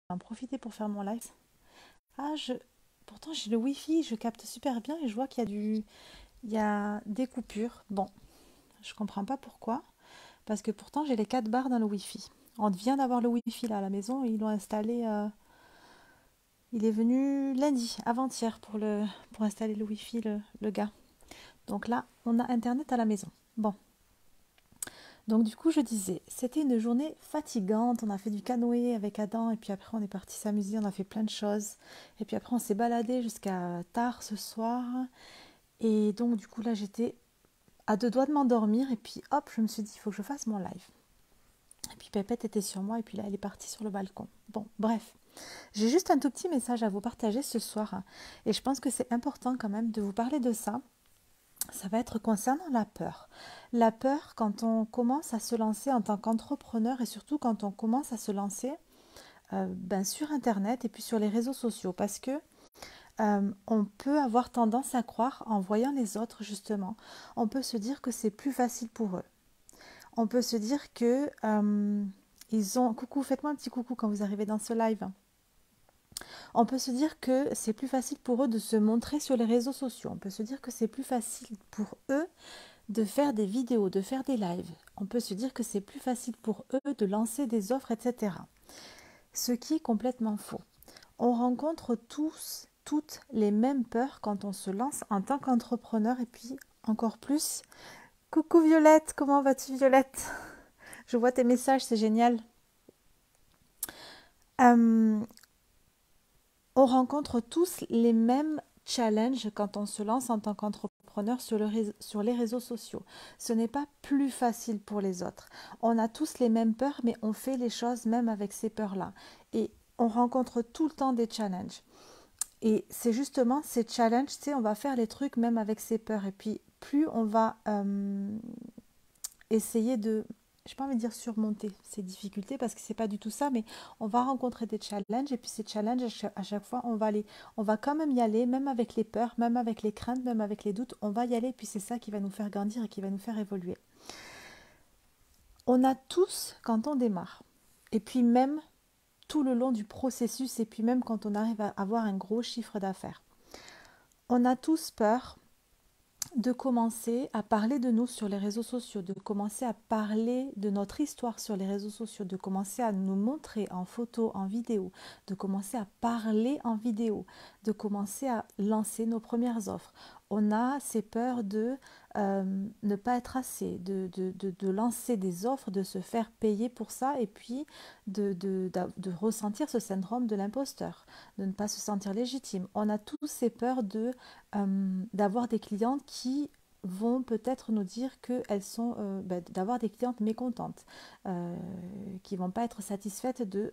en profiter pour faire mon live. Ah, pourtant j'ai le wifi, je capte super bien et je vois qu'il y a il y a des coupures. Bon, je comprends pas pourquoi, parce que pourtant j'ai les 4 barres dans le wifi. On vient d'avoir le wifi là à la maison, ils l'ont installé, il est venu lundi, avant-hier pour installer le wifi, le gars. Donc là, on a internet à la maison. Bon, donc du coup je disais, c'était une journée fatigante, on a fait du canoë avec Adam et puis après on est parti s'amuser, on a fait plein de choses. Et puis après on s'est baladé jusqu'à tard ce soir. Et donc du coup là j'étais à 2 doigts de m'endormir et puis hop je me suis dit il faut que je fasse mon live. Et puis Pépette était sur moi et puis là elle est partie sur le balcon. Bon bref, j'ai juste un tout petit message à vous partager ce soir et je pense que c'est important quand même de vous parler de ça. Ça va être concernant la peur. La peur quand on commence à se lancer en tant qu'entrepreneur et surtout quand on commence à se lancer sur Internet et puis sur les réseaux sociaux parce que on peut avoir tendance à croire en voyant les autres justement. On peut se dire que c'est plus facile pour eux. On peut se dire que ils ont... Coucou, faites-moi un petit coucou quand vous arrivez dans ce live. On peut se dire que c'est plus facile pour eux de se montrer sur les réseaux sociaux. On peut se dire que c'est plus facile pour eux de faire des vidéos, de faire des lives. On peut se dire que c'est plus facile pour eux de lancer des offres, etc. Ce qui est complètement faux. On rencontre tous, toutes les mêmes peurs quand on se lance en tant qu'entrepreneur et puis encore plus. Coucou Violette, comment vas-tu Violette? Je vois tes messages, c'est génial. Euh, on rencontre tous les mêmes challenges quand on se lance en tant qu'entrepreneur sur les réseaux sociaux. Ce n'est pas plus facile pour les autres. On a tous les mêmes peurs, mais on fait les choses même avec ces peurs-là. Et on rencontre tout le temps des challenges. Et c'est justement ces challenges, tu sais, on va faire les trucs même avec ses peurs. Et puis, plus on va essayer de, je n'ai pas envie de dire surmonter ces difficultés parce que c'est pas du tout ça, mais on va rencontrer des challenges et puis ces challenges, à chaque fois, on va quand même y aller, même avec les peurs, même avec les craintes, même avec les doutes, on va y aller. Et puis c'est ça qui va nous faire grandir et qui va nous faire évoluer. On a tous, quand on démarre, et puis même tout le long du processus, et puis même quand on arrive à avoir un gros chiffre d'affaires, on a tous peur de commencer à parler de nous sur les réseaux sociaux, de commencer à parler de notre histoire sur les réseaux sociaux, de commencer à nous montrer en photo, en vidéo, de commencer à parler en vidéo, de commencer à lancer nos premières offres. On a ces peurs de ne pas être assez, de lancer des offres, de se faire payer pour ça et puis de ressentir ce syndrome de l'imposteur, de ne pas se sentir légitime. On a tous ces peurs d'avoir des clientes qui vont peut-être nous dire qu'elles sont, d'avoir des clientes mécontentes, qui vont pas être satisfaites de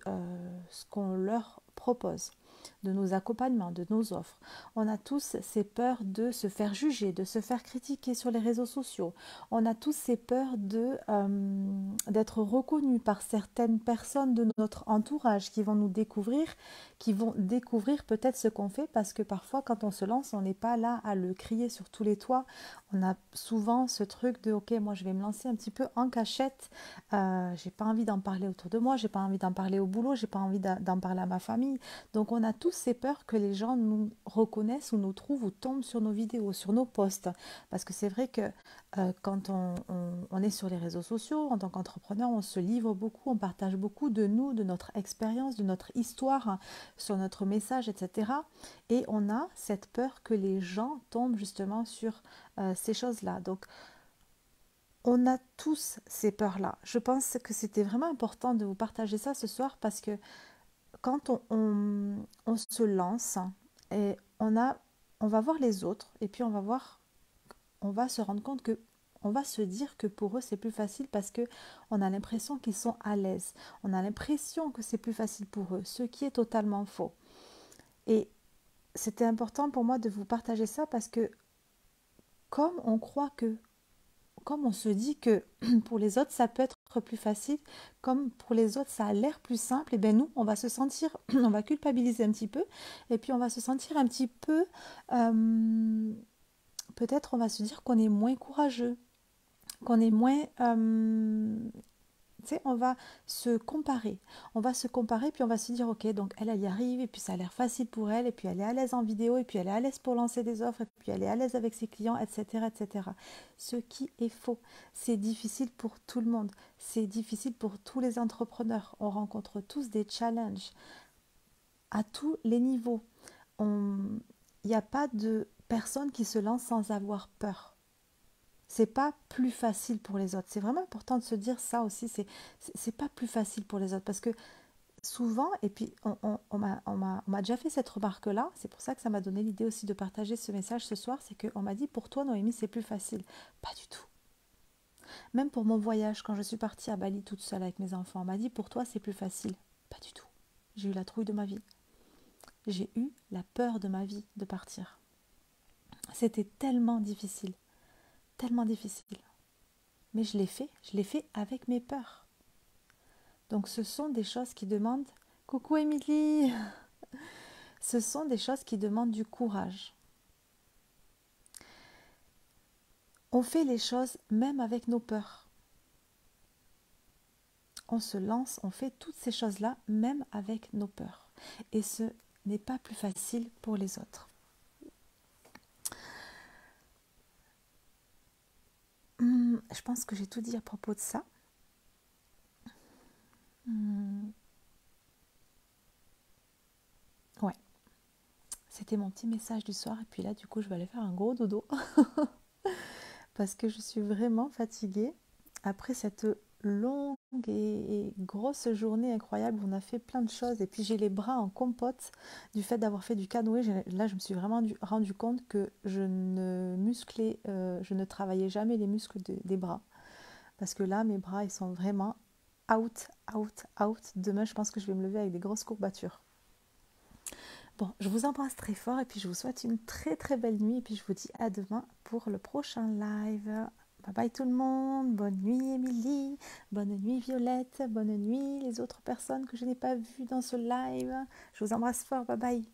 ce qu'on leur propose, de nos accompagnements, de nos offres. On a tous ces peurs de se faire juger, de se faire critiquer sur les réseaux sociaux. On a tous ces peurs d'être reconnus par certaines personnes de notre entourage qui vont découvrir peut-être ce qu'on fait parce que parfois quand on se lance, on n'est pas là à le crier sur tous les toits. On a souvent ce truc de ok, moi je vais me lancer un petit peu en cachette. J'ai pas envie d'en parler autour de moi, j'ai pas envie d'en parler au boulot, j'ai pas envie d'en parler à ma famille. Donc on a tous ces peurs que les gens nous reconnaissent ou nous trouvent ou tombent sur nos vidéos, sur nos posts. Parce que c'est vrai que quand on est sur les réseaux sociaux, en tant qu'entrepreneur, on se livre beaucoup, on partage beaucoup de nous, de notre expérience, de notre histoire, hein, sur notre message, etc. Et on a cette peur que les gens tombent justement sur ces choses-là. Donc on a tous ces peurs-là. Je pense que c'était vraiment important de vous partager ça ce soir parce que quand on se lance et on va voir les autres et puis on va se rendre compte que on va se dire que pour eux c'est plus facile parce que on a l'impression qu'ils sont à l'aise. On a l'impression que c'est plus facile pour eux, ce qui est totalement faux. Et c'était important pour moi de vous partager ça parce que comme on croit que, comme on se dit que pour les autres ça peut être plus facile, comme pour les autres ça a l'air plus simple, et bien nous on va se sentir, on va culpabiliser un petit peu, et puis on va se sentir un petit peu, peut-être on va se dire qu'on est moins courageux, qu'on est moins Tu sais, on va se comparer. On va se comparer, puis on va se dire, ok, donc elle y arrive, et puis ça a l'air facile pour elle, et puis elle est à l'aise en vidéo, et puis elle est à l'aise pour lancer des offres, et puis elle est à l'aise avec ses clients, etc., etc. Ce qui est faux. C'est difficile pour tout le monde. C'est difficile pour tous les entrepreneurs. On rencontre tous des challenges à tous les niveaux. Il n'y a pas de personne qui se lance sans avoir peur. C'est pas plus facile pour les autres. C'est vraiment important de se dire ça aussi. C'est pas plus facile pour les autres parce que souvent, et puis on m'a déjà fait cette remarque-là. C'est pour ça que ça m'a donné l'idée aussi de partager ce message ce soir. C'est qu'on m'a dit pour toi, Noémie, c'est plus facile. Pas du tout. Même pour mon voyage, quand je suis partie à Bali toute seule avec mes enfants, on m'a dit pour toi, c'est plus facile. Pas du tout. J'ai eu la trouille de ma vie. J'ai eu la peur de ma vie de partir. C'était tellement difficile. Tellement difficile. Mais je l'ai fait avec mes peurs. Donc ce sont des choses qui demandent... Coucou Émilie. Ce sont des choses qui demandent du courage. On fait les choses même avec nos peurs. On se lance, on fait toutes ces choses-là même avec nos peurs. Et ce n'est pas plus facile pour les autres. Je pense que j'ai tout dit à propos de ça. Ouais, c'était mon petit message du soir. Et puis là, du coup, je vais aller faire un gros dodo. Parce que je suis vraiment fatiguée. Après cette longue et grosse journée incroyable où on a fait plein de choses. Et puis j'ai les bras en compote du fait d'avoir fait du canoë. Là, je me suis vraiment rendu compte que je ne travaillais jamais les muscles des bras. Parce que là, mes bras, ils sont vraiment out, out, out. Demain, je pense que je vais me lever avec des grosses courbatures. Bon, je vous embrasse très fort et puis je vous souhaite une très très belle nuit et puis je vous dis à demain pour le prochain live. Bye bye tout le monde, bonne nuit Émilie, bonne nuit Violette, bonne nuit les autres personnes que je n'ai pas vues dans ce live. Je vous embrasse fort, bye bye.